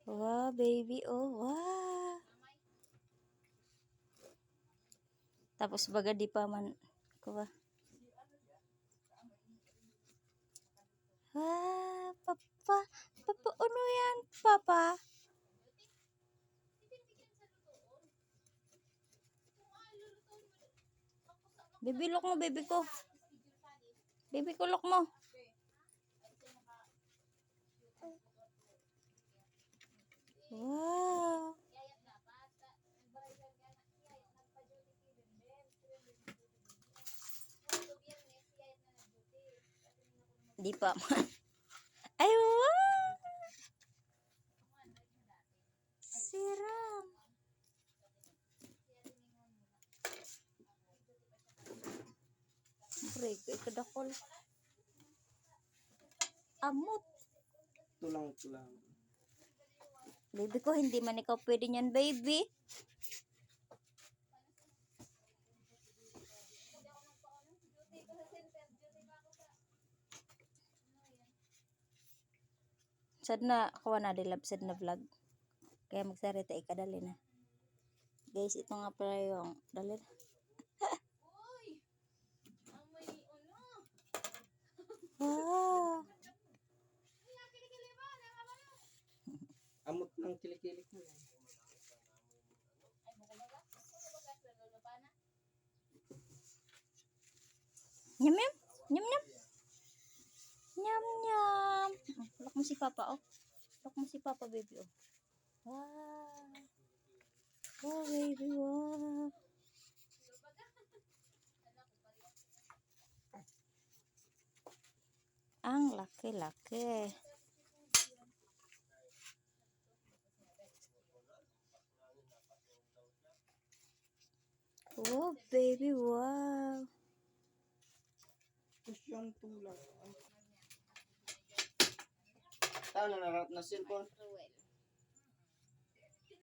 Wow, baby. Oh, wow. Tapos baga di pa man kuha. Ah, papa. Papa, ano yan, papa? Baby, look mo, baby ko. Baby ko, look mo. Wow. Di pa man. Ay, wow. Siram. Break, ikadakol. Amot. Tulang. Baby ko, hindi man ikaw pwede niyan, baby. Sad na, kuha na, dilab, sad na vlog. Kaya magsarita, ikadali na. Guys, ito nga pala yung, dali na. Wow. Amot ng kilikili ko yan. Nyam, nyam. Nyam, nyam. Nyam, nyam. Look mo si Papa, oh. Look mo si Papa, baby, oh. Wow. Oh, baby, wow. Ang laki-laki. Oh, baby, wow. Kusyang tulang. Tao na narap na cellphone.